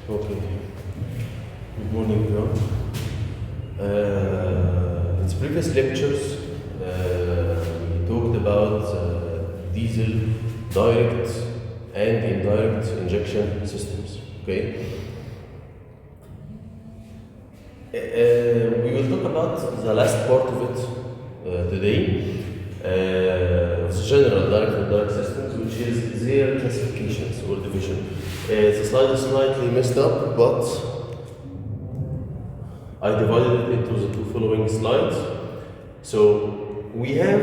Okay. Good morning, everyone. In the previous lectures, we talked about diesel direct and indirect injection systems. Okay. We will talk about the last part of it today, of the general direct and indirect systems, which is their classifications or division. The slide is slightly messed up, but I divided it into the two following slides. So we have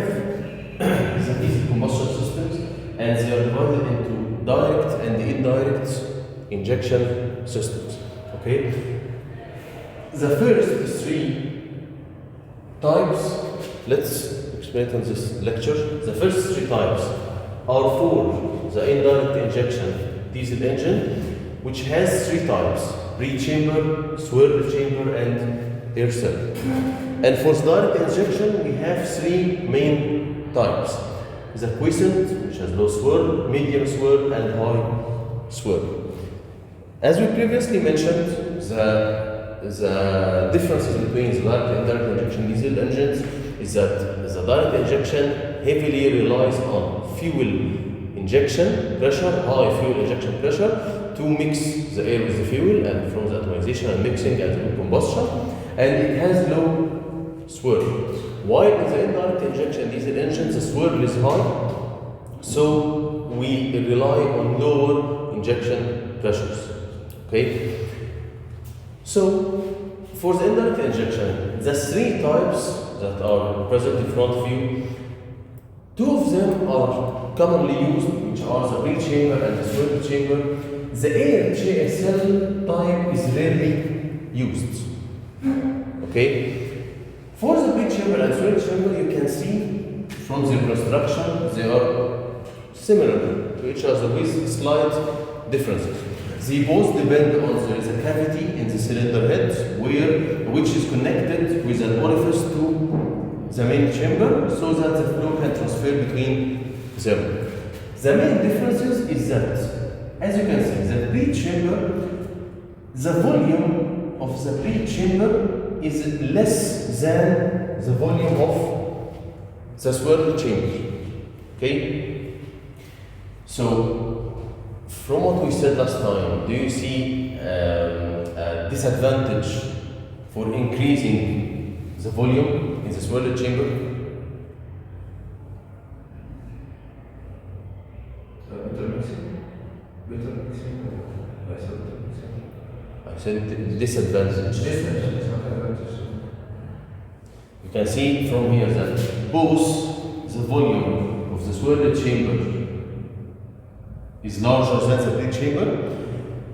these combustion systems, and they are divided into direct and indirect injection systems. Okay. The first three types, let's explain it in this lecture. The first three types are for the indirect injection diesel engine, which has three types: breech chamber, swirl chamber, and air cell. And for the direct injection, we have three main types: the quiescent, which has low swirl, medium swirl, and high swirl. As we previously mentioned, the differences between the direct and indirect injection diesel engines is that the direct injection heavily relies on fuel injection pressure, high fuel injection pressure, to mix the air with the fuel, and from the atomization and mixing and combustion, and it has low swirl. While in the indirect injection diesel engine, the swirl is high, so we rely on lower injection pressures. Okay? So, for the indirect injection, the three types that are present in front of you, two of them are commonly used, which are the breech chamber and the swirl chamber. The air cell type is rarely used. Okay? For the breech chamber and swirl chamber, you can see from their construction, they are similar to each other with slight differences. They both depend on there is a cavity in the cylinder head which is connected with an orifice to the main chamber so that the flow can transfer between them. The main differences is that, as you can see, the breech chamber, the volume of the breech chamber is less than the volume of the swirl chamber. Okay? So, from what we said last time, do you see a disadvantage for increasing the volume in the swirl chamber? I said disadvantage. You can see from here that both the volume of the swirl chamber is larger than the breech chamber,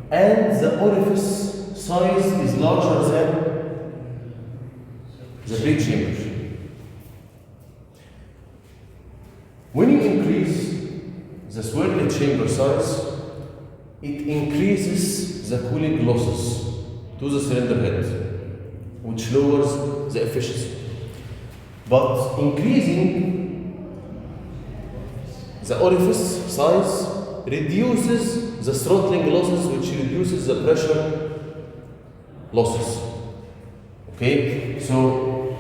and the orifice size is larger than the breech chamber. When you increase the swirl chamber size, it increases the cooling losses to the cylinder head, which lowers the efficiency. But increasing the orifice size reduces the throttling losses, which reduces the pressure losses. Okay, so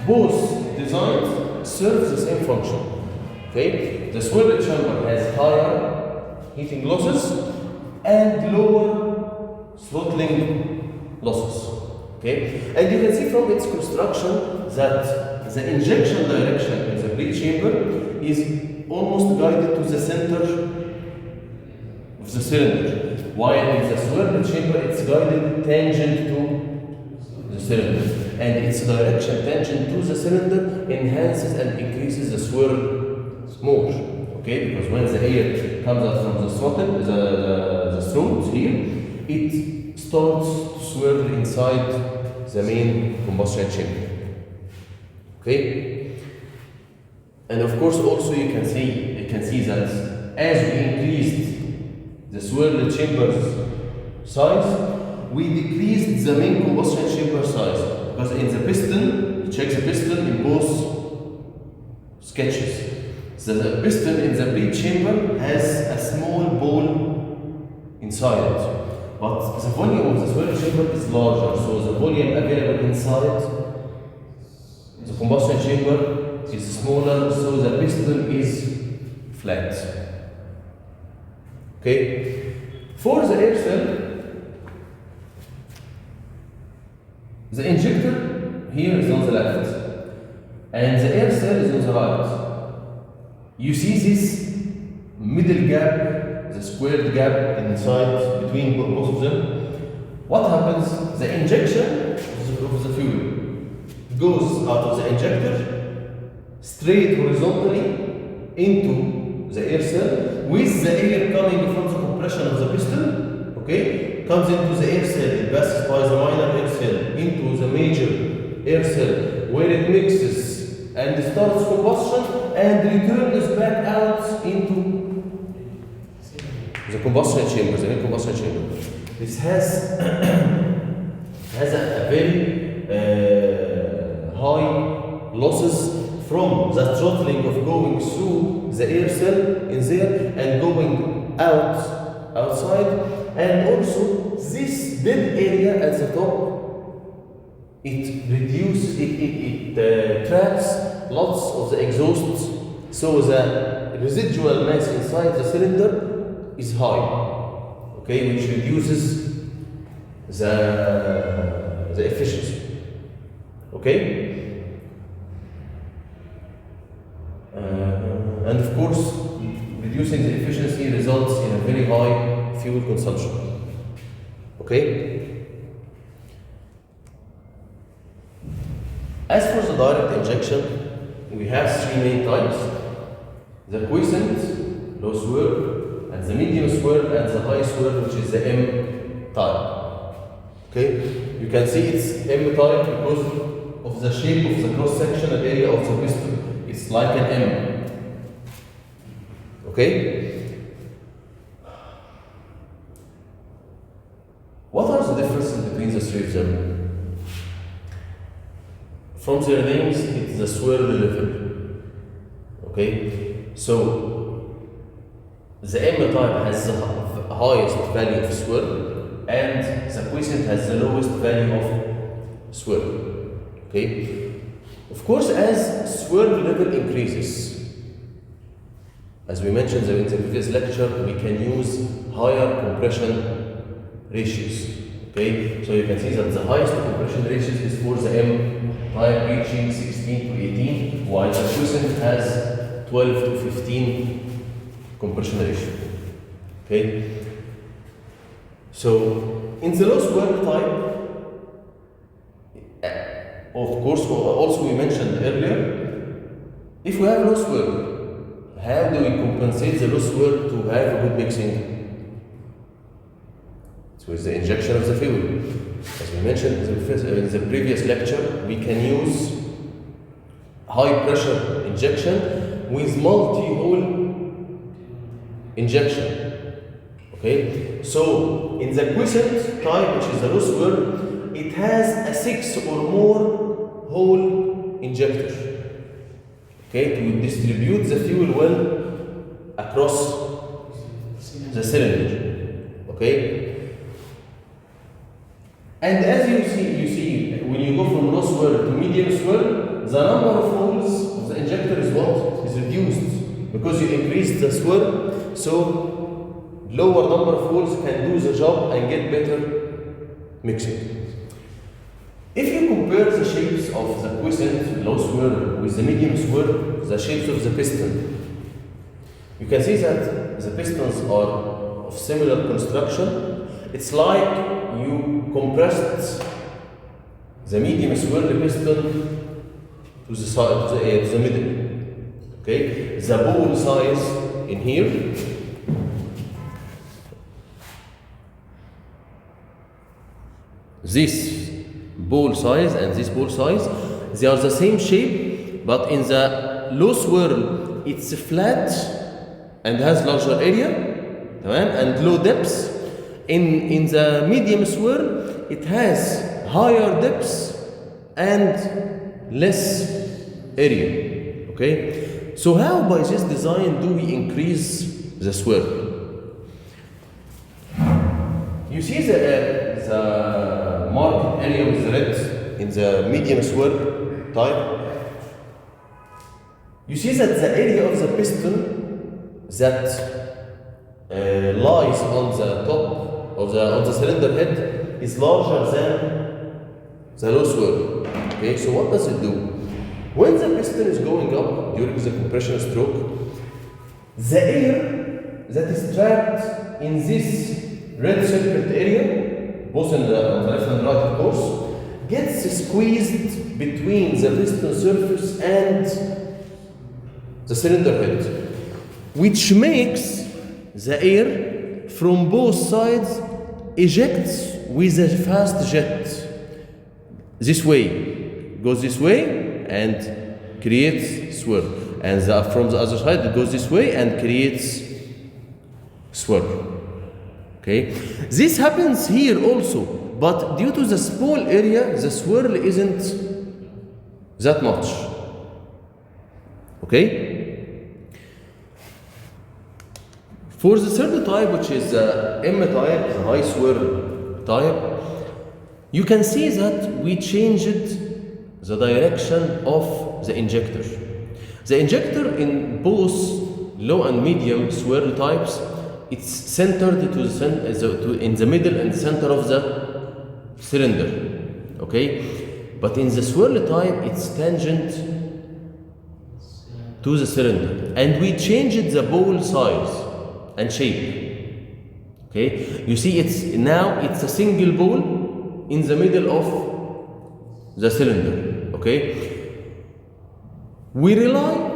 both designs serve the same function. Okay, the swirl chamber has higher heating losses and lower throttling losses. Okay, and you can see from its construction that the injection direction in the breech chamber is almost guided to the center of the cylinder, while in the swirl chamber it's guided tangent to the cylinder, and its direction tangent to the cylinder enhances and increases the swirl more. Okay, because when the air comes out from the throttle, the throat here, it starts to swirl inside the main combustion chamber. Okay, and of course also you can see that as we increased the swirl chamber's size, we decreased the main combustion chamber size, because in the piston, check the piston in both sketches. So the piston in the breech chamber has a small ball inside it, but the volume of the swirl chamber is larger, so the volume available inside the combustion chamber is smaller, so the piston is flat. Okay? For the air cell, the injector here is on the left, and the air cell is on the right. You see this middle gap, the squared gap inside between both of them. What happens? The injection of the fuel goes out of the injector straight horizontally into the air cell, with the air coming from the compression of the piston, okay, comes into the air cell, it passes by the minor air cell into the major air cell, where it mixes and starts combustion and returns back out into the combustion chamber, the main combustion chamber. This has a very high losses from the throttling of going through the air cell in there and going outside, and also this dead area at the top, it reduces, it traps lots of the exhausts, so the residual mass inside the cylinder is high, okay, which reduces the efficiency, okay. And of course, reducing the efficiency results in a very high fuel consumption. Okay? As for the direct injection, we have three main types: the quiescent, low swirl, and the medium swirl, and the high swirl, which is the M type. Okay? You can see it's M type because of the shape of the cross-sectional area of the piston. It's like an M. Okay? What are the differences between the three of them? From their names, it's the swirl level. Okay? So, the M type has the highest value of swirl, and the quiescent has the lowest value of swirl. Okay? Of course, as swirl level increases, as we mentioned in the previous lecture, we can use higher compression ratios. Okay, so you can see that the highest compression ratios is for the M type, reaching 16 to 18, while the quiescent has 12 to 15 compression ratio. Okay, so in the low swirl type, of course, also we mentioned earlier, if we have low swirl, how do we compensate the low swirl to have a good mixing? It's with the injection of the fuel. As we mentioned in the previous lecture, we can use high pressure injection with multi-hole injection. Okay? So, in the quiescent type, which is the low swirl, it has a 6 or more hole injector. Okay, to distribute the fuel well across the cylinder. Okay, and as you see, when you go from low swirl to medium swirl, the number of holes of the injector is what? Is reduced because you increase the swirl, so lower number of holes can do the job and get better mixing. If you compare the shapes of the quiescent low swirl with the medium swirl, the shapes of the piston, you can see that the pistons are of similar construction. It's like you compressed the medium swirl piston to the side, to the middle. Okay, the ball size in here this ball size and this ball size, they are the same shape, but in the low swirl it's flat and has larger area and low depths. In the medium swirl it has higher depths and less area. Okay, so how by this design do we increase the swirl? You see the marked area with the red in the medium swirl type? You see that the area of the piston that lies on the top of the cylinder head is larger than the low swirl. Okay, so what does it do? When the piston is going up during the compression stroke, the air that is trapped in this red circled area, both on the left and right of course, gets squeezed between the piston surface and the cylinder head, which makes the air from both sides ejects with a fast jet. This way, goes this way and creates swirl. And from the other side, it goes this way and creates swirl. Okay? This happens here also, but due to the small area, the swirl isn't that much. Okay? For the third type, which is the M type, the high swirl type, you can see that we changed the direction of the injector. The injector in both low and medium swirl types, it's centered in the middle and center of the cylinder. Okay? But in the swirl type, it's tangent to the cylinder. And we changed the bowl size and shape. Okay, you see it's a single ball in the middle of the cylinder. Okay, we rely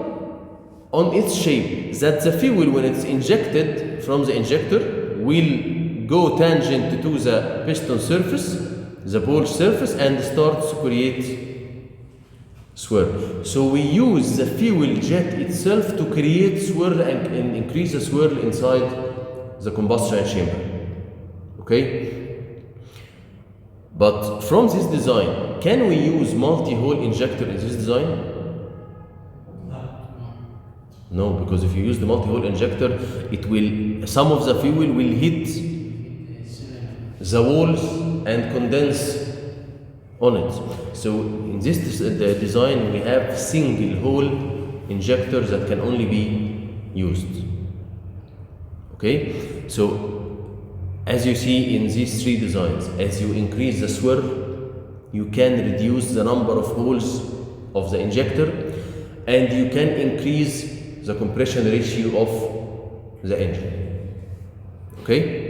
on its shape, that the fuel when it's injected from the injector will go tangent to the piston surface, the ball surface, and starts to create swirl. So we use the fuel jet itself to create swirl and increase the swirl inside the combustion chamber. Okay? But from this design, can we use multi-hole injector in this design? No, because if you use the multi-hole injector, some of the fuel will hit the walls and condense on it. So in this design, we have single hole injectors that can only be used. Okay, so as you see in these three designs, as you increase the swirl, you can reduce the number of holes of the injector, and you can increase the compression ratio of the engine. Okay.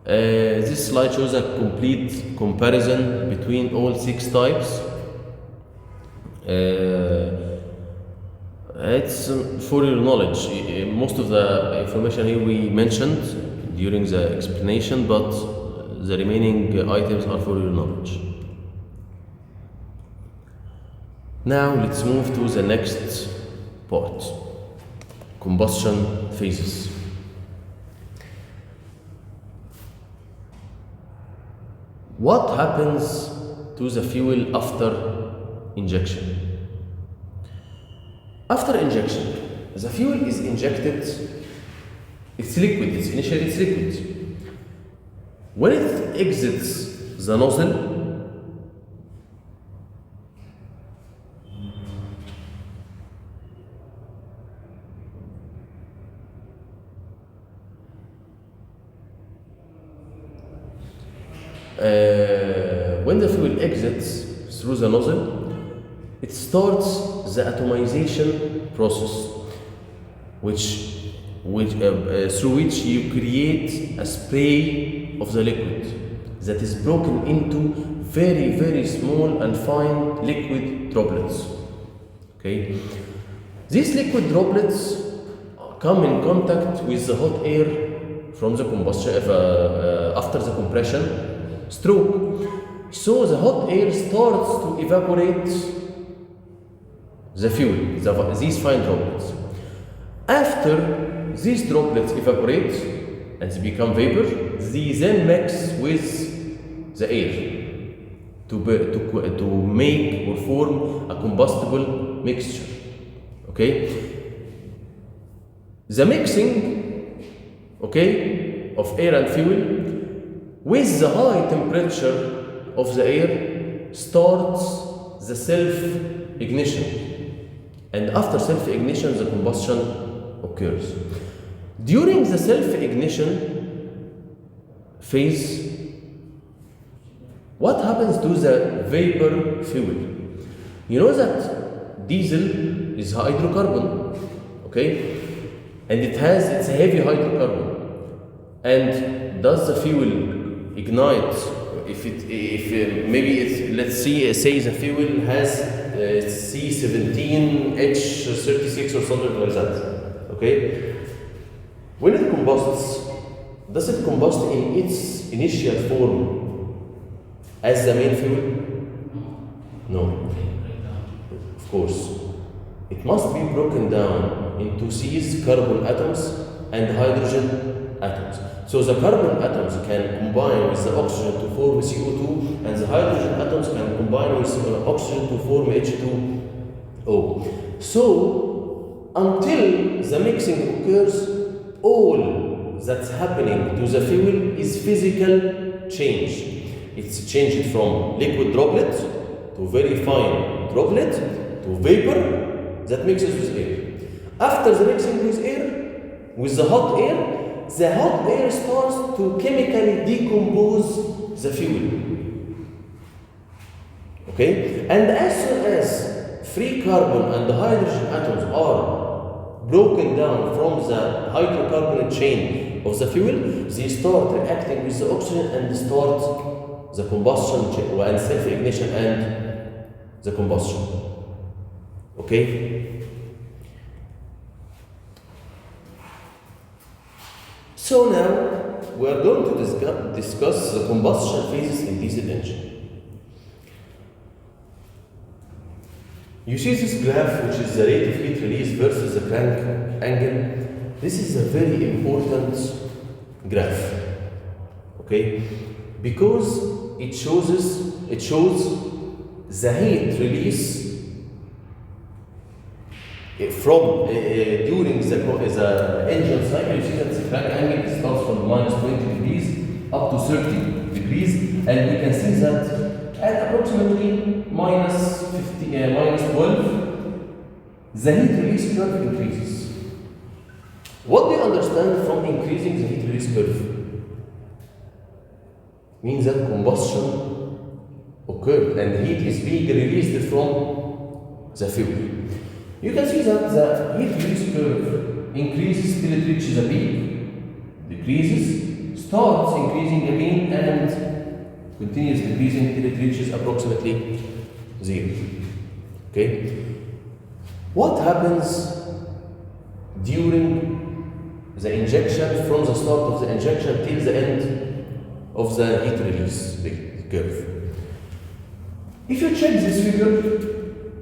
This slide shows a complete comparison between all 6 types. It's for your knowledge. Most of the information here we mentioned during the explanation, but the remaining items are for your knowledge. Now let's move to the next part, combustion phases. What happens to the fuel after injection? After injection, the fuel is injected, it's liquid, initially it's liquid. When it exits the nozzle, when the fuel exits through the nozzle, it starts the atomization process, through which you create a spray of the liquid that is broken into very, very small and fine liquid droplets. Okay, these liquid droplets come in contact with the hot air from the combustion after the compression stroke. So the hot air starts to evaporate the fuel, these fine droplets. After these droplets evaporate and they become vapor, they then mix with the air to make or form a combustible mixture. Okay? The mixing okay, of air and fuel, with the high temperature of the air starts the self-ignition. And after self-ignition, the combustion occurs. During the self-ignition phase, what happens to the vapor fuel? You know that diesel is hydrocarbon, okay? And it's a heavy hydrocarbon. And does the fuel ignite? Let's say the fuel has C17H36 or something like that, okay? When it combusts, does it combust in its initial form as the main fuel? No. Of course. It must be broken down into C's, carbon atoms, and hydrogen atoms. So the carbon atoms can combine with the oxygen to form CO2, and the hydrogen atoms can combine with oxygen to form H2O. So until the mixing occurs, all that's happening to the fuel is physical change. It's changed from liquid droplet to very fine droplet to vapor that mixes with air. After the mixing with air, with the hot air starts to chemically decompose the fuel. Okay? And as soon as free carbon and the hydrogen atoms are broken down from the hydrocarbon chain of the fuel, they start reacting with the oxygen and start the combustion and self-ignition and the combustion. Okay? So now we are going to discuss the combustion phases in diesel engine. You see this graph, which is the rate of heat release versus the crank angle. This is a very important graph, okay? Because it shows the heat release from during the engine cycle. You see that the crank angle starts from minus 20 degrees up to 30 degrees, and we can see that at approximately minus 12, the heat release curve increases. What do you understand from increasing the heat release curve? Means that combustion occurred and heat is being released from the fuel. You can see that the heat release curve increases till it reaches a peak, decreases, starts increasing again, and continues decreasing till it reaches approximately 0. Okay? What happens during the injection, from the start of the injection till the end of the heat release curve? If you check this figure,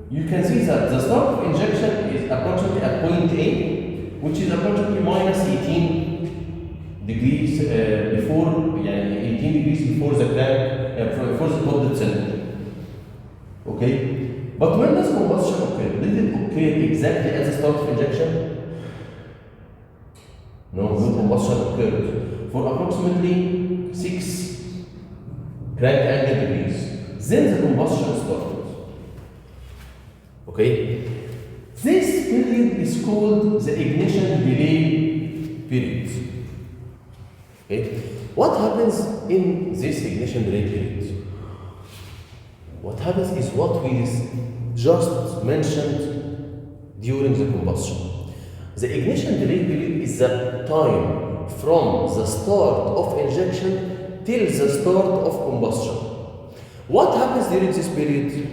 you can see that the start of injection is approximately at point A, which is approximately minus 18 degrees before 18 degrees before the crank, before the top dead center. Okay? But when does combustion occur? Did it occur exactly at the start of injection? No combustion occurred for approximately 6 crank angle degrees. Then the combustion started. Okay? This period is called the ignition delay period. Okay? What happens in this ignition delay period? What happens is what we just mentioned during the combustion. The ignition delay period is the time from the start of injection till the start of combustion. What happens during this period?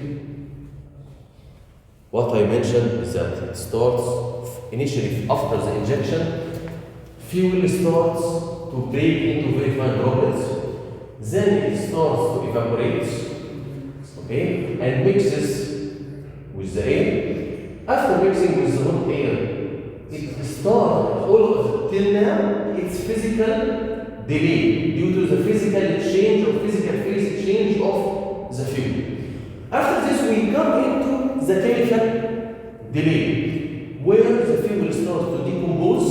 What I mentioned is that it starts initially after the injection, fuel starts to break into very fine droplets, then it starts to evaporate, okay, and mixes with the air. After mixing with the hot air, it starts till now its physical delay due to the physical change or physical phase change of the fuel. After this, we come into the chemical delay, where the fuel starts to decompose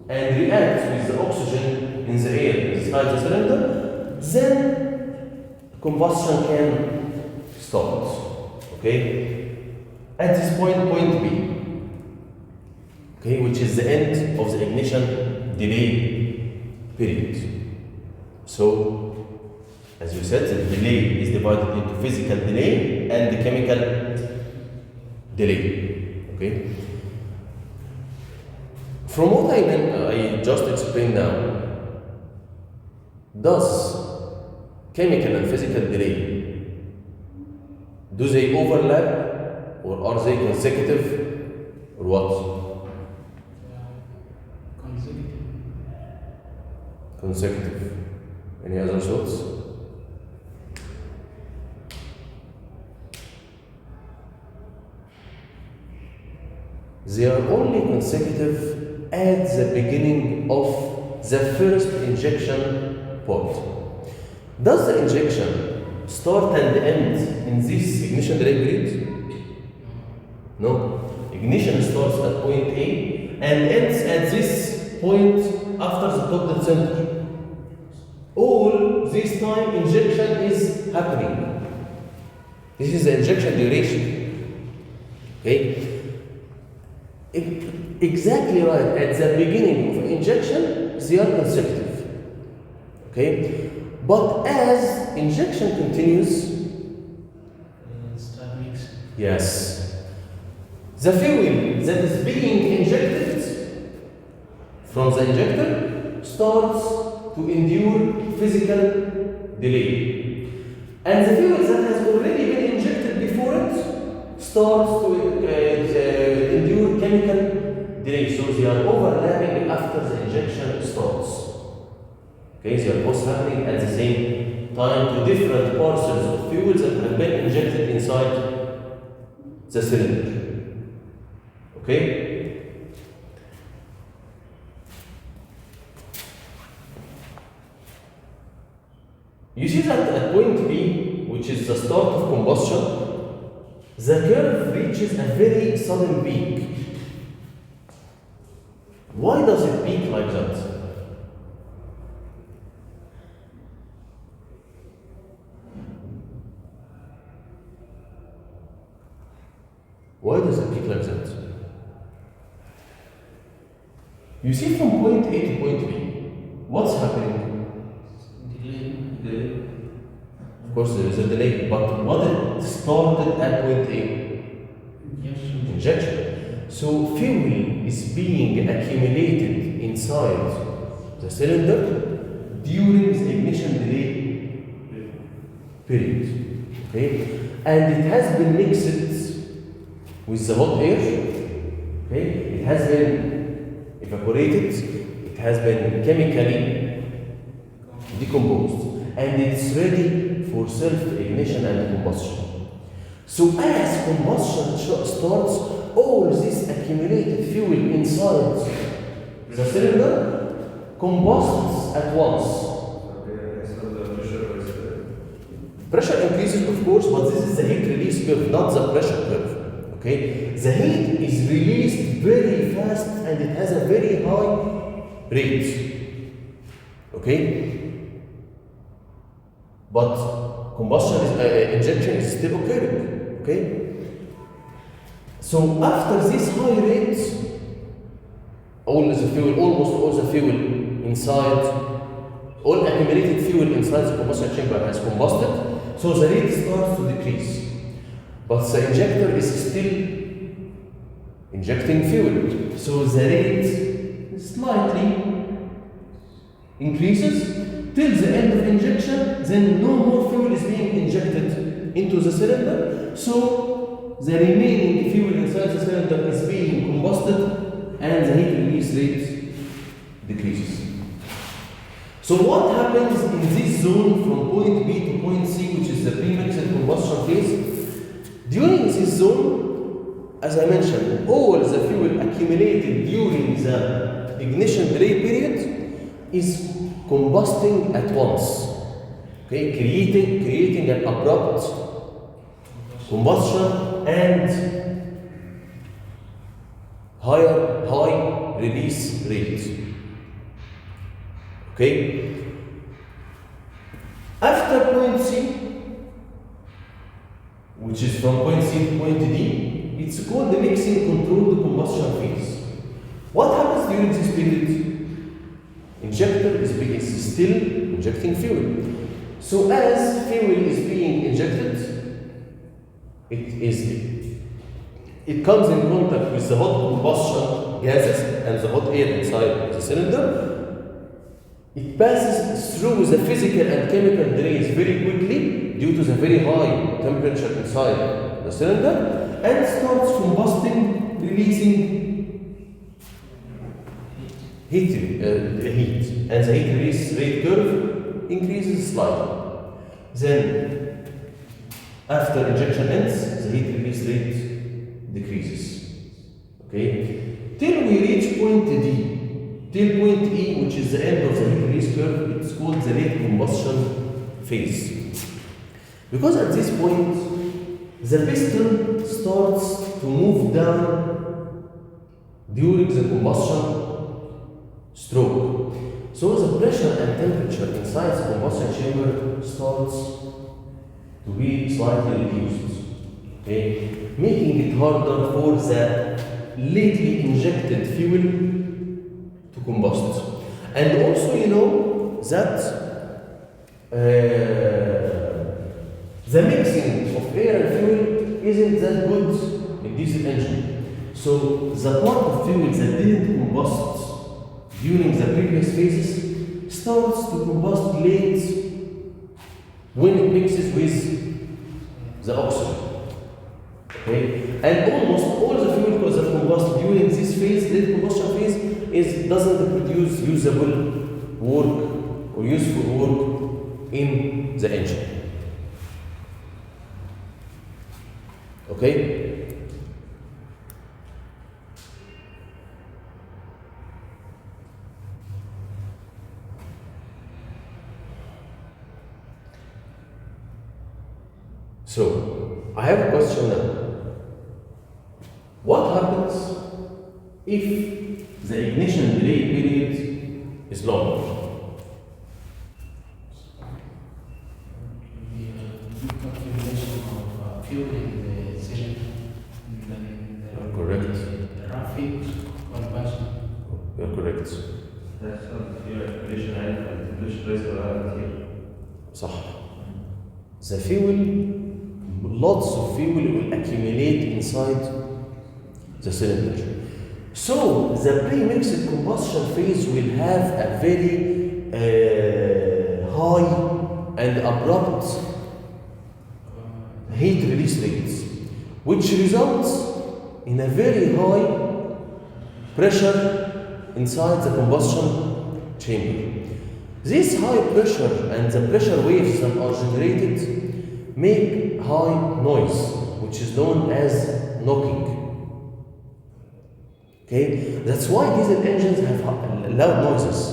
and reacts with the oxygen in the air inside the cylinder, then combustion can start. Okay? At this point, point B, okay, which is the end of the ignition delay period. So, as you said, the delay is divided into physical delay and the chemical delay. Okay? From what I just explained now, does chemical and physical delay, do they overlap or are they consecutive or what? Consecutive. Any other thoughts? They are only consecutive at the beginning of the first injection part. Does the injection start and end in this ignition delay period? No. Ignition starts at point A and ends at this point after the top dead center. All this time injection is happening. This is the injection duration. Okay? Exactly right. At the beginning of injection, they are consecutive. Okay? But as injection continues, start mixing. Yes. The fuel that is being injected from the injector starts to endure physical delay. And the fuel that has already been injected before it starts to endure chemical delay. So they are overlapping after the injection starts. Okay, they are both happening at the same time to different parcels of fuels that have been injected inside the cylinder. Okay? You see that at point B, which is the start of combustion, the curve reaches a very sudden peak. Why does it peak like that? Why does it peak like that? You see from point A to point B, what's happening? Delay. Of course, there is a delay, but what it started at point A? Injection. So fuel is being accumulated inside the cylinder during the ignition delay period. Okay? And it has been mixed with the hot air. Okay? It has been evaporated, it has been chemically decomposed, and it's ready for self-ignition and combustion. So as combustion starts, all this accumulated fuel inside the cylinder combusts at once. Pressure increases, of course, but this is the heat release curve, not the pressure curve. Okay? The heat is released very fast and it has a very high rate. Okay? But combustion injection is still occurring. Okay? So after this high rate, almost all the fuel inside, all accumulated fuel inside the combustion chamber has combusted, so the rate starts to decrease. But the injector is still injecting fuel, so the rate slightly increases till the end of injection, then no more fuel is being injected into the cylinder, so the remaining fuel inside the cylinder is being combusted and the heat release rate decreases. So what happens in this zone from point B to point C, which is the pre-mixed combustion phase? During this zone, as I mentioned, all the fuel accumulated during the ignition delay period is combusting at once, okay, creating an abrupt combustion and high release rate. Okay? After point C, which is from point C to point D, it's called the mixing controlled combustion phase. What happens during this period? Injector is still injecting fuel. So as fuel is being injected, it comes in contact with the hot combustion gases and the hot air inside the cylinder. It passes through the physical and chemical delays very quickly due to the very high temperature inside the cylinder and starts combusting, releasing heat. And the heat release rate curve increases slightly. Then, after injection ends, the heat release rate decreases. Okay? Till we reach point D. Till point E, which is the end of the heat release curve, it's called the late combustion phase. Because at this point, the piston starts to move down during the combustion stroke. So the pressure and temperature inside the combustion chamber starts to be slightly reduced. Okay? Making it harder for the lately injected fuel to combust. And also, you know that the mixing of air and fuel isn't that good in diesel engine. So the part of fuel that didn't combust during the previous phases starts to combust late when it mixes with the oxygen. Okay? And almost all the fuel that combust during this phase, late combustion phase, doesn't produce usable work or useful work in the engine. Okay? So, I have a question now. What happens if the ignition delay period is long? Accumulation of fuel in the cylinder. Correct. Rapid combustion. You're correct. That's your accumulation and temperature rise around here. صح. The fuel, lots of fuel will accumulate inside the cylinder. So the pre-mixed combustion phase will have a very high and abrupt heat release rate, which results in a very high pressure inside the combustion chamber. This high pressure and the pressure waves that are generated make high noise, which is known as knocking. Okay? That's why diesel engines have loud noises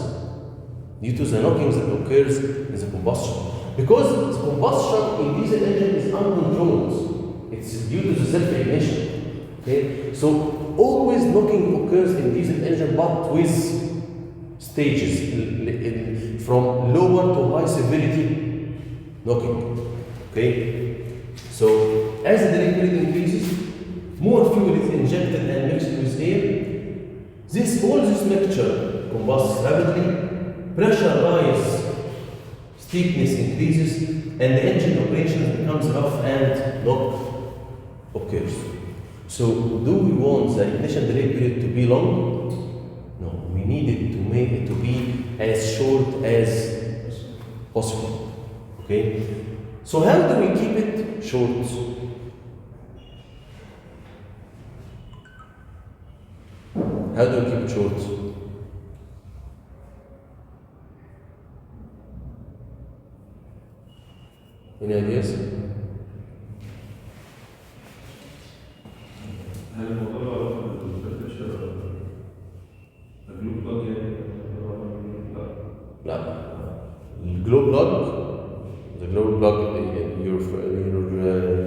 due to the knocking that occurs in the combustion. Because the combustion in diesel engine is uncontrolled. It's due to the self-ignition. Okay? So always knocking occurs in diesel engine, but with stages from lower to high severity knocking. Okay? So as the delay period increases, more fuel is injected and mixed with air. All this mixture combusts rapidly, pressure rises, steepness increases, and the engine operation becomes rough and knock occurs. So, do we want the ignition delay period to be long? No, we need it to make it to be as short as possible. Okay? So, how do we keep it short? How do we keep it short? Any ideas? هل الموضوع له بالتمبريتشر الجلو بلاج يعني لا. الجلو بلاج, the glow plug, your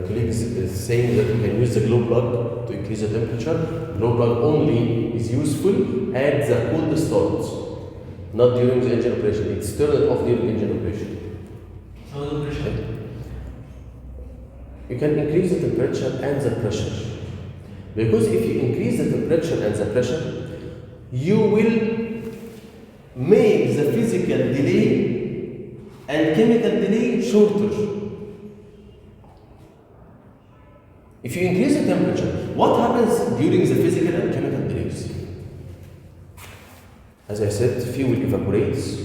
colleague is saying that you can use the glow plug to increase the temperature. Glow plug only is useful at the cold start. not during the engine operation. It's turned off during engine operation. So the pressure. You can increase the temperature and the pressure. Because if you increase the temperature and the pressure, you will make the physical delay and chemical delay shorter. If you increase the temperature, what happens during the physical and chemical delays? As I said, fuel evaporates,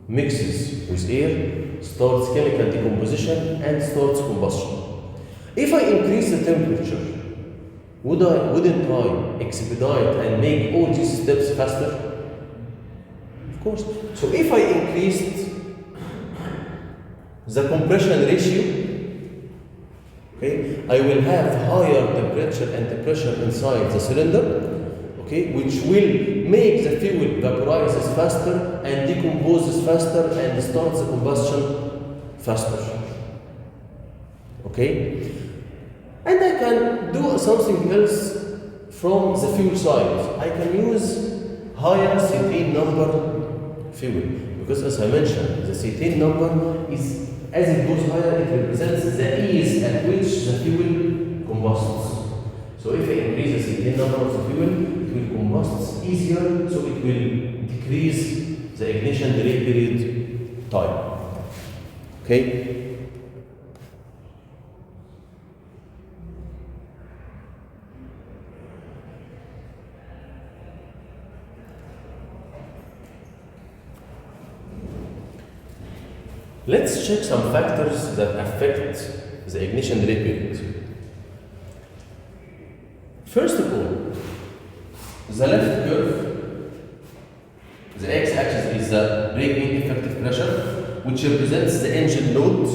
mixes with air, starts chemical decomposition, and starts combustion. If I increase the temperature, wouldn't I expedite and make all these steps faster? Of course. So if I increased the compression ratio, okay, I will have higher temperature and the pressure inside the cylinder, okay, which will make the fuel vaporizes faster and decomposes faster and starts the combustion faster. Okay? And I can do something else from the fuel side. I can use higher cetane number fuel, because as I mentioned, the cetane number is, as it goes higher, it represents the ease at which the fuel combusts. So if I increase the cetane number of the fuel, it will combust easier, so it will decrease the ignition delay period time. Okay? Let's check some factors that affect the ignition delay period. First of all, the left curve, the x-axis is the break-in effective pressure, which represents the engine load,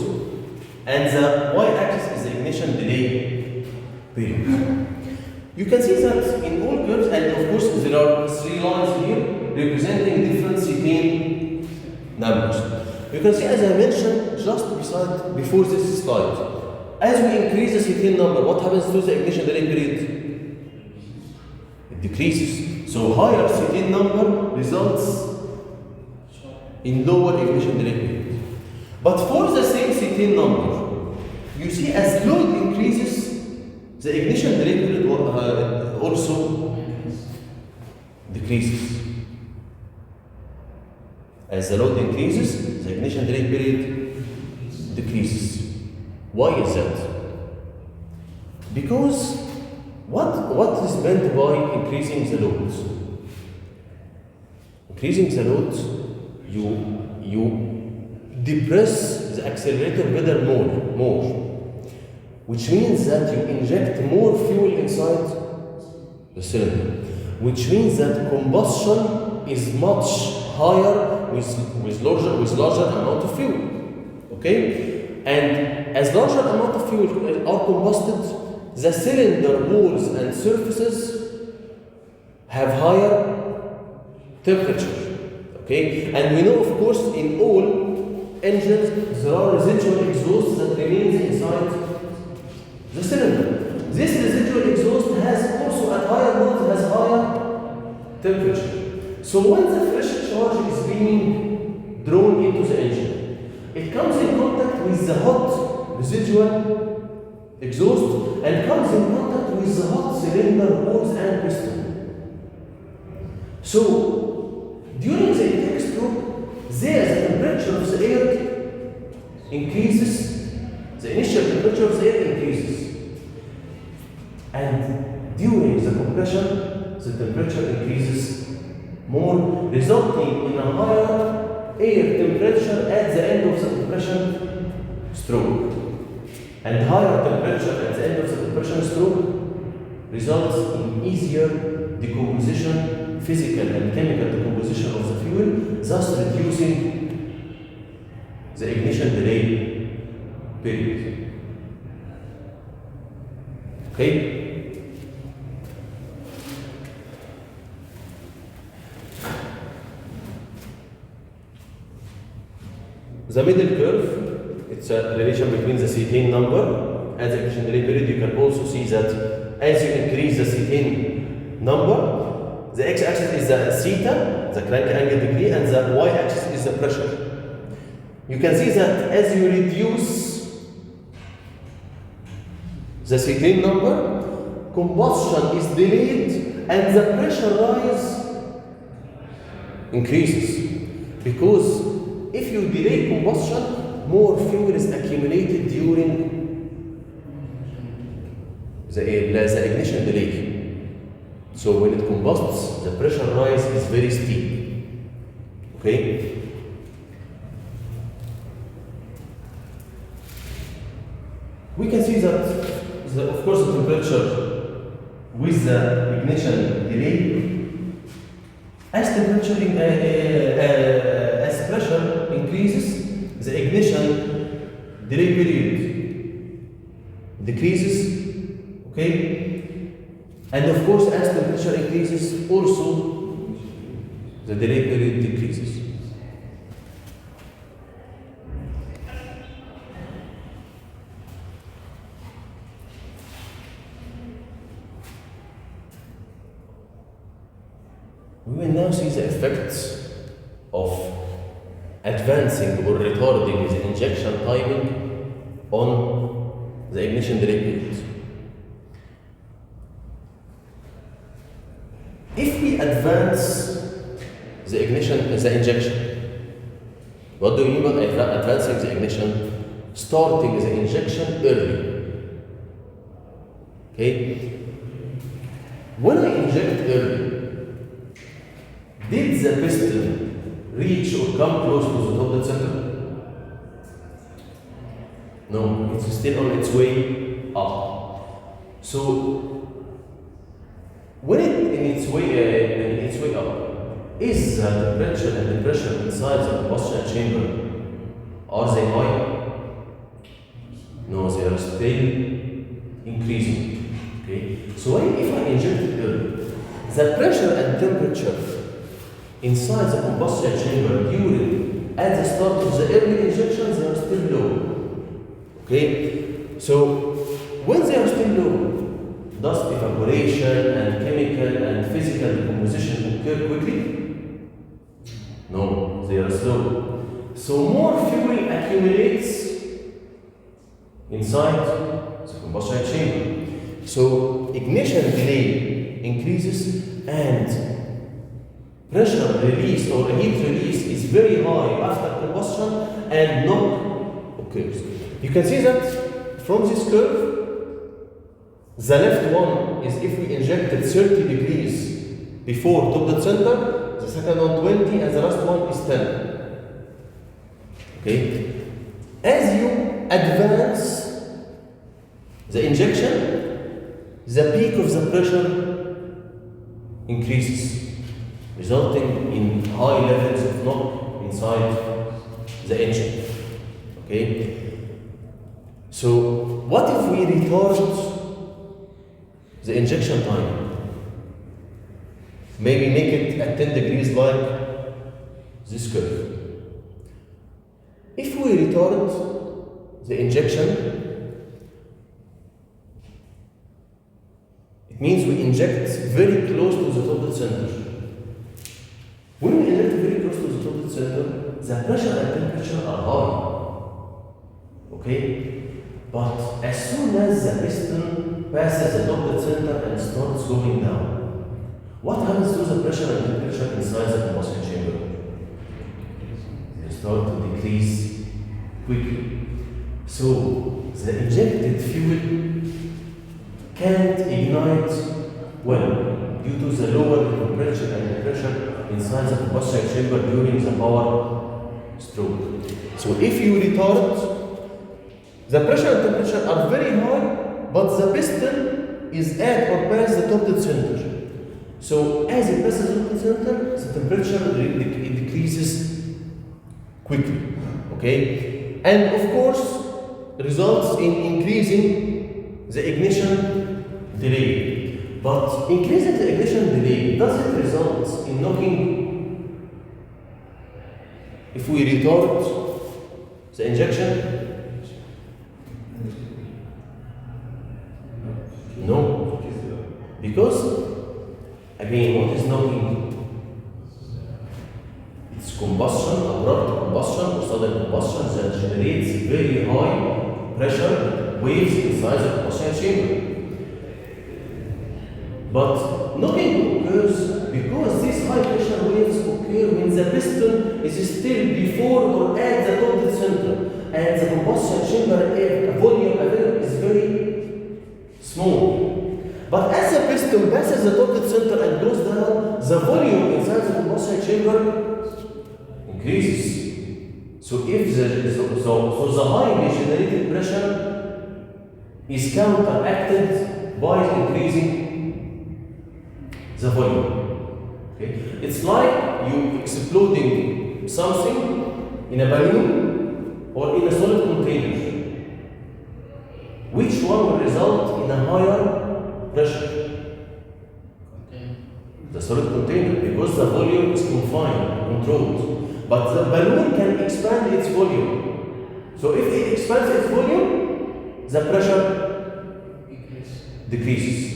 and the y-axis is the ignition delay period. You can see that in all curves, and of course there are 3 lines here representing different cetane numbers. You can see, as I mentioned just before this slide, as we increase the cetane number, what happens to the ignition delay period? It decreases. So higher cetane number results in lower ignition delay period. But for the same cetane number, you see as load increases, the ignition delay period also decreases. As the load increases, the ignition delay period decreases. Why is that? Because what is meant by increasing the load? Increasing the load, you depress the accelerator pedal more, which means that you inject more fuel inside the cylinder, which means that combustion is much higher with larger amount of fuel. Okay? And as larger amount of fuel are combusted, the cylinder walls and surfaces have higher temperature. Okay? And we know, of course, in all engines there are residual exhaust that remains inside the cylinder. This residual exhaust has also at higher load has higher temperature. So when the fresh charge is being drawn into the engine, it comes in contact with the hot residual exhaust and comes in contact with the hot cylinder walls and piston. So during the intake stroke, there the temperature of the air increases, the initial temperature of the air increases, and during the compression, the temperature increases more, resulting in a higher air temperature at the end of the compression stroke. And higher temperature at the end of the compression stroke results in easier decomposition, physical and chemical decomposition of the fuel, thus reducing the ignition delay period. Okay? The middle curve, it's a relation between the cetane number and the ignition delay period. You can also see that as you increase the cetane number, The x-axis is the theta, the crank angle degree, and the y-axis is the pressure. You can see that as you reduce the cyclane number, combustion is delayed and the pressure rise increases. Because if you delay combustion, more fuel is accumulated during the ignition delay. So when it combusts, the pressure rise is very steep. Okay? We can see that, of course, the temperature with the ignition delay, as pressure increases, the ignition delay period decreases. Okay? And of course, as temperature increases, also the delay period decreases. We will now see the effects of advancing or retarding the injection timing on the ignition delay period. If we advance the injection, what do you mean by advancing the ignition? Starting the injection early. Okay? When I inject early, did the piston reach or come close to the top dead center? No, it's still on its way up. So, when in its way up, is the temperature and the pressure inside the combustion chamber, are they high? No, they are still increasing. Okay? So if I inject it early, the pressure and temperature inside the combustion chamber at the start of the early injections, they are still low. Okay? So when they are still low, dust evaporation and chemical and physical decomposition occur quickly? No, they are slow. So more fuel accumulates inside the combustion chamber. So ignition delay increases and pressure release or heat release is very high after combustion and knock occurs. You can see that from this curve. The left one is if we injected 30 degrees before top dead center, the second one 20, and the last one is 10. Okay? As you advance the injection, the peak of the pressure increases, resulting in high levels of knock inside the engine. Okay? So, what if we retard the injection time? Maybe make it at 10 degrees like this curve. If we retard the injection, it means we inject very close to the top dead center. When we inject very close to the top dead center, the pressure and temperature are high. Okay? But as soon as the piston passes the top dead center and starts going down, what happens to the pressure and temperature inside the combustion chamber? They start to decrease quickly. So the injected fuel can't ignite well due to the lower temperature and pressure inside the combustion chamber during the power stroke. So if you retard, the pressure and temperature are very high, but the piston is at or past the top dead center. So as it passes the top dead center, the temperature decreases quickly. Okay? And of course, results in increasing the ignition delay. But increasing the ignition delay doesn't result in knocking. If we retard the injection, no, because Again, what is knocking? It's combustion, abrupt combustion or sudden combustion that generates very high pressure waves inside the combustion chamber. But knocking occurs because these high pressure waves occur when the piston is still before or at the top dead center, and the combustion chamber volume available is very small. But as the piston passes the top dead center and goes down, the volume inside the combustion chamber increases. So if the highly generated pressure is counteracted by increasing the volume. Okay? It's like you exploding something in a balloon or in a solid container. Which one will result in a higher pressure? The solid container, because the volume is confined, controlled. But the balloon can expand its volume. So if it expands its volume, the pressure decreases.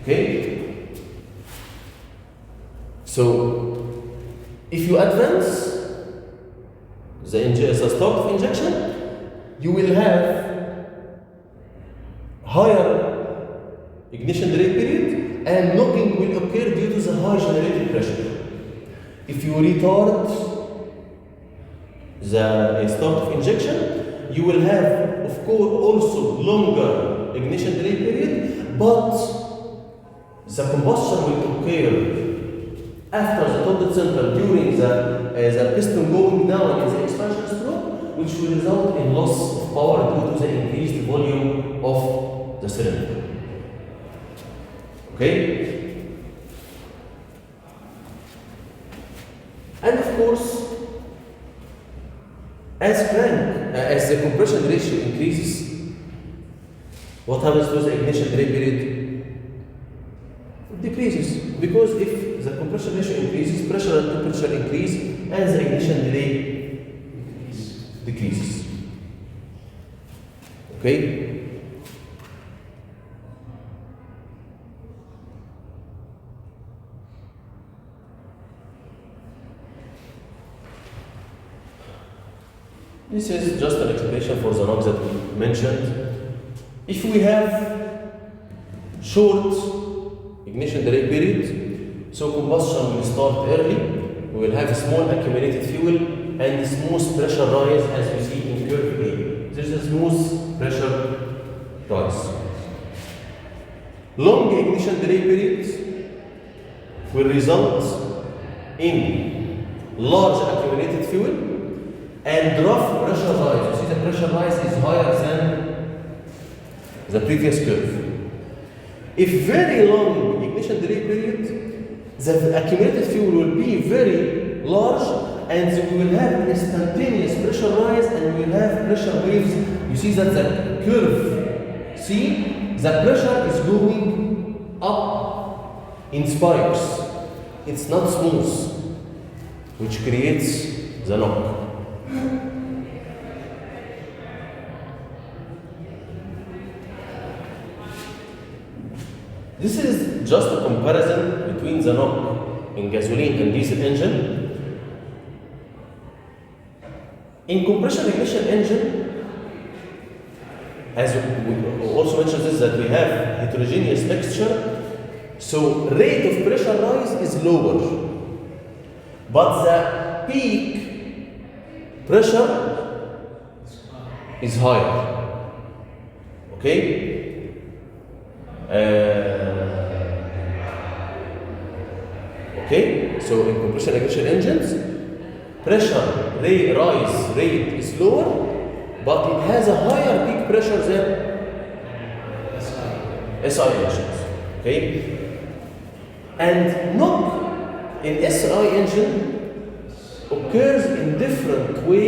Okay? So, if you advance the start of injection, you will have higher ignition delay period and knocking will occur due to the high generated pressure. If you retard the start of injection, you will have, of course, also longer ignition delay period, but the combustion will occur after the top dead center during the piston going down in the expansion stroke, which will result in loss of power due to the increased volume of the cylinder. Okay? And of course, as the compression ratio increases, what happens to the ignition delay period? It decreases, because if the compression ratio increases, pressure and temperature increase, and the ignition delay decreases. Okay? This is just an explanation for the knobs that we mentioned. If we have short ignition delay period, so combustion will start early, we will have a small accumulated fuel and smooth pressure rise as you see in curve A. There's a smooth pressure rise. Long ignition delay periods will result in large accumulated fuel and rough pressure rise. You see the pressure rise is higher than the previous curve. If very long ignition delay period, the accumulated fuel will be very large and we will have instantaneous pressure rise and we will have pressure waves. You see that the curve, see, the pressure is going up in spikes. It's not smooth, which creates the knock. This is just a comparison between the knock in gasoline and diesel engine. In compression ignition engine, as we also mentioned this, that we have heterogeneous mixture, so rate of pressure rise is lower, but the peak pressure is higher. Okay? Okay, so in compression ignition engines, pressure rise rate is lower, but it has a higher peak pressure than SI engines. Okay, and knock in SI engine occurs in different way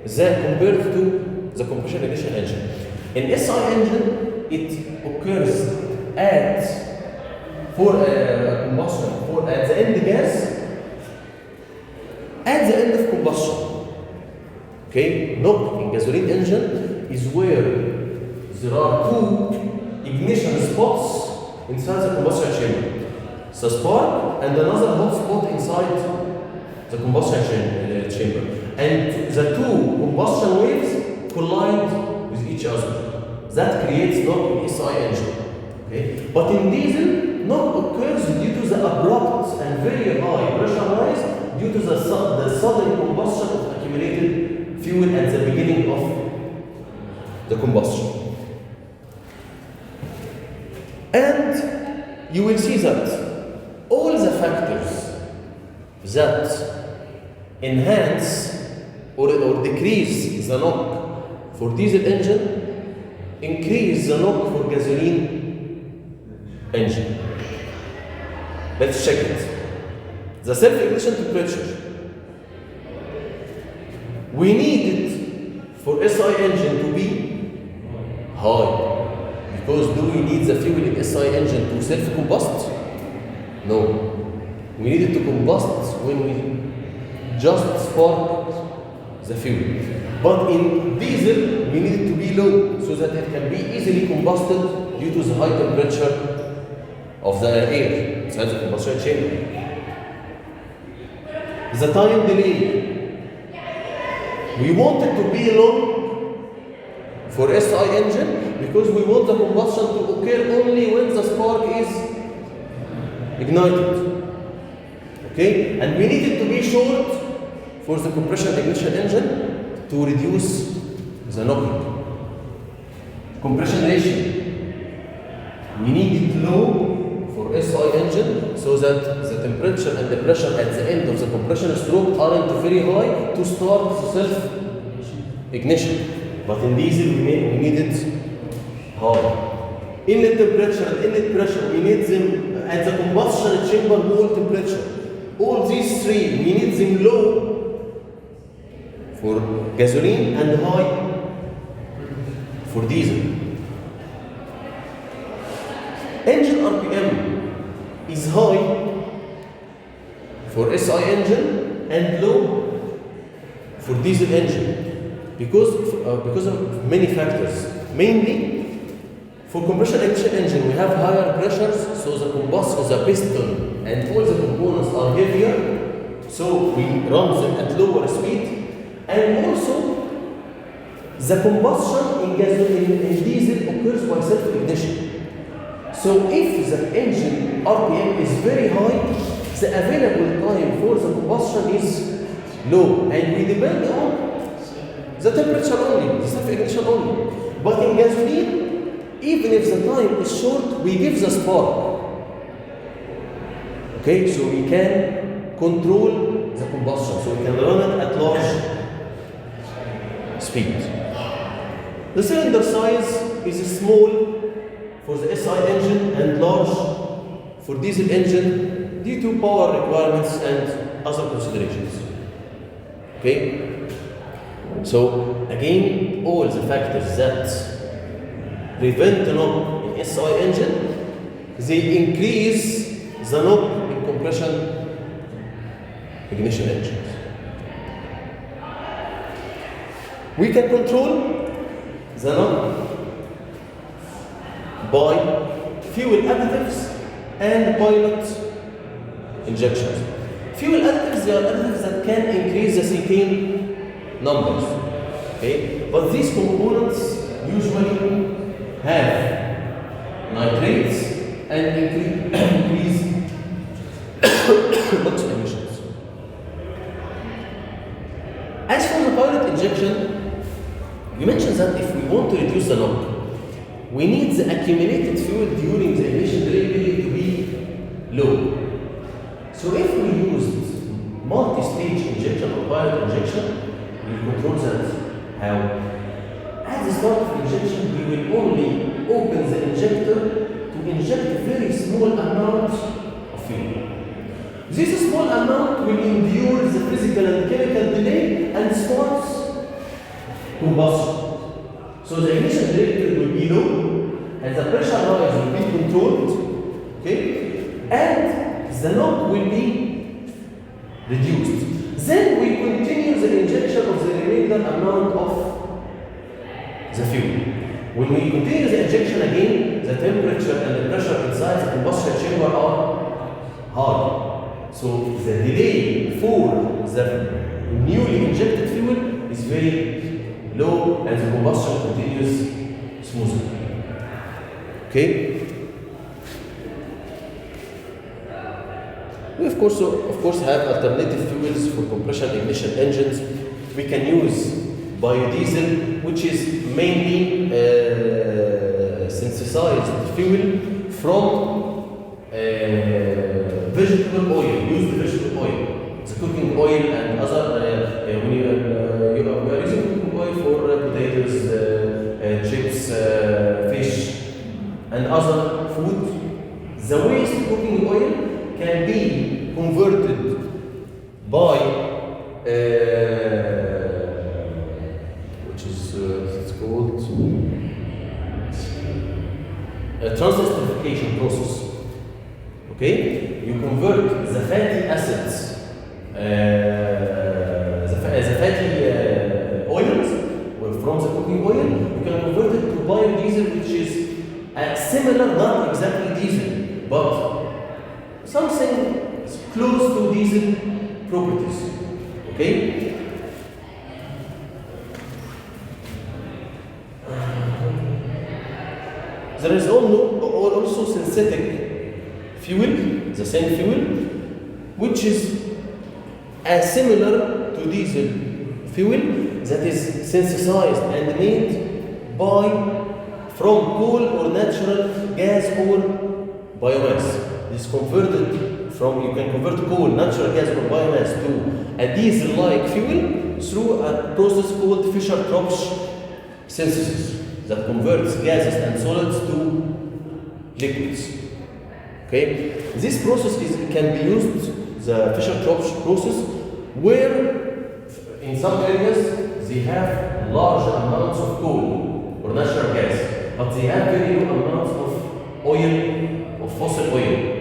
than compared to the compression ignition engine. In SI engine, it occurs for combustion, at the end gas, at the end of combustion. Okay, knock in gasoline engine is where there are two ignition spots inside the combustion chamber. The spark and another hot spot inside the combustion chamber. And the two combustion waves collide with each other. That creates knock in SI engine. Okay? But in diesel, knock occurs due to the abrupt and very high pressure rise due to the sudden combustion of accumulated fuel at the beginning of the combustion. And you will see that all the factors that enhance or decrease the knock for diesel engine increase the knock for gasoline engine. Let's check it. The self-ignition temperature. We need it for SI engine to be high. Because do we need the fuel in SI engine to self-combust? No. We need it to combust when we just spark the fuel. But in diesel, we need it to be low so that it can be easily combusted due to the high temperature of the air inside the combustion chamber. The time delay. We want it to be long for SI engine because we want the combustion to occur only when the spark is ignited. Okay? And we need it to be short for the compression ignition engine to reduce the knocking. Compression ratio. We need it low for SI engine so that the temperature and the pressure at the end of the compression stroke aren't very high to start the self-ignition. But in diesel, we need it high. Inlet temperature and inlet pressure, we need them at the combustion chamber wall temperature. All these three, we need them low for gasoline and high for diesel. Engine RPM is high for SI engine and low for diesel engine because of many factors. Mainly, for compression ignition engine, we have higher pressures, so the piston and all the components are heavier, so we run them at lower speed. And also, the combustion in diesel occurs by self-ignition. So if the engine RPM is very high, the available time for the combustion is low, and we depend on the temperature only, the self-ignition only. But in gasoline, even if the time is short, we give the spark. Okay, so we can control the combustion, so we can run it at large speed. The cylinder size is small for the SI engine and large for diesel engine due to power requirements and other considerations. Okay? So again, all the factors that prevent the knock in SI engine, they increase the knock in compression ignition engines. We can control the knock by fuel additives and pilot injections. Fuel additives, they are additives that can increase the cetane numbers. Okay? But these components usually have nitrates and increase NOx emissions. As for the pilot injection, you mentioned that if we want to reduce the knock, we need the accumulated fuel during the ignition period to be low. So if we used multi-stage injection or pilot injection, we control that. How? At the start of injection, we will only open the injector to inject a very small amount of fuel. This small amount will endure the physical and chemical delay and starts combustion. So the ignition period will be low and the pressure rise will be controlled, okay? And the knock will be reduced. Then we continue the injection of the remainder amount of the fuel. When we continue the injection again, the temperature and the pressure inside the combustion chamber are high. So the delay for the newly injected fuel is very low and the combustion continues smoothly. Okay? We of course have alternative fuels for compression ignition engines. We can use biodiesel, which is mainly synthesized fuel from vegetable oil, used vegetable oil. The cooking oil and other, when we are using cooking oil for potatoes, chips, fish, and other food. The waste cooking oil can be converted by which is it's called a transesterification process. Okay, you convert the fatty acids, the fatty oils from the cooking oil. You can convert it to biodiesel, which is similar, not exactly diesel, but something close to diesel properties. Okay? There is also synthetic fuel, the same fuel, which is similar to diesel fuel that is synthesized and made from coal or natural gas or biomass. Is converted from, you can convert coal, natural gas or biomass to a diesel-like fuel through a process called Fischer-Tropsch synthesis that converts gases and solids to liquids. Okay, this process can be used, the Fischer-Tropsch process, where in some areas they have large amounts of coal or natural gas, but they have very low amounts of oil, of fossil oil.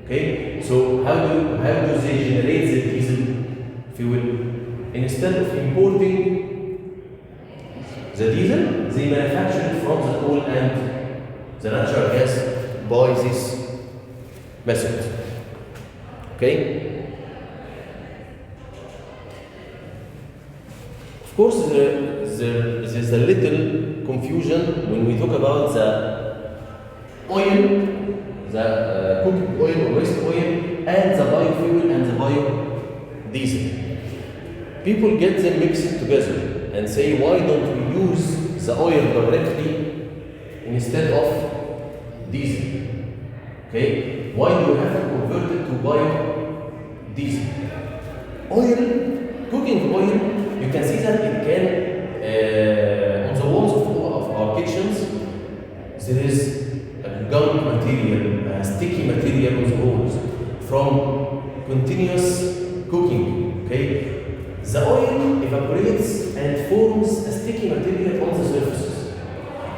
Okay, so how do they generate the diesel fuel? Instead of importing the diesel, they manufacture it from the coal and the natural gas by this method. Okay? Of course, there's a little confusion when we talk about the oil, the cooking oil or waste oil, and the biofuel and the biodiesel. People get them mixed together and say, why don't we use the oil directly instead of diesel? Okay, why do you have to convert it to biodiesel? Oil, cooking oil, you can see that it can, on the walls of our kitchens, there is gunk material, sticky material on the walls from continuous cooking. Okay, the oil evaporates and forms a sticky material on the surfaces.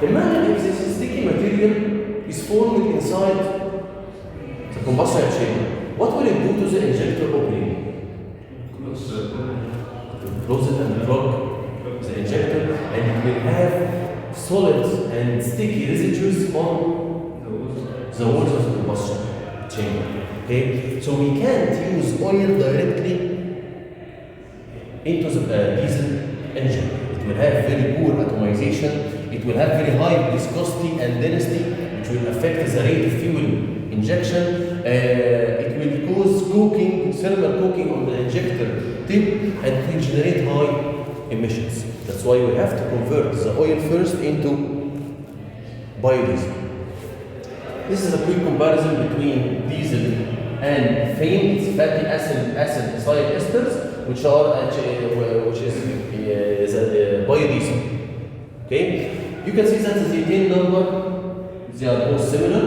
Imagine if this sticky material is formed inside the combustion chamber. What will it do to the injector opening? Close it and plug the injector, and it will have solid and sticky residues on the walls of the combustion chamber. Okay, so we can't use oil directly into the diesel engine. It will have very poor atomization, it will have very high viscosity and density, which will affect the rate of fuel injection. It will cause cooking, thermal cooking on the injector tip, and it will generate high emissions. That's why we have to convert the oil first into biodiesel. This is a quick comparison between diesel and faint fatty acid side esters, which is a biodiesel. Okay, you can see that the ethane number, they are both similar.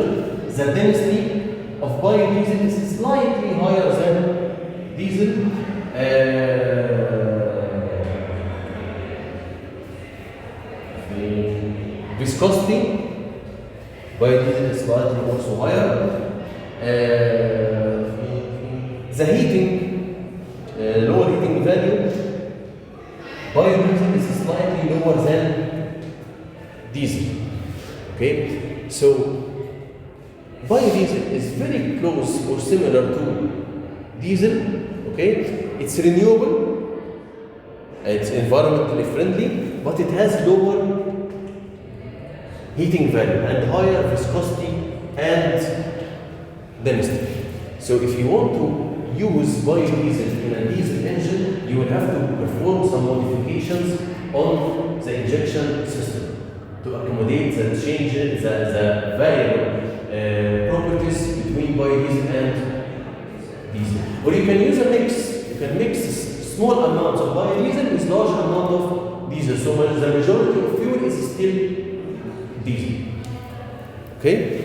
The density of biodiesel is slightly higher than diesel. The viscosity, biodiesel is slightly also higher. The heating, lower heating value, biodiesel is slightly lower than diesel. to diesel, okay? It's renewable, it's environmentally friendly, but it has lower heating value and higher viscosity and density. So if you want to use biodiesel in a diesel engine, you will have to perform some modifications on the injection system to accommodate the changes, the variable properties between biodiesel and diesel. Or you can use a mix. You can mix small amounts of biodiesel with large amount of diesel. So the majority of fuel is still diesel. Okay?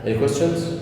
Any questions?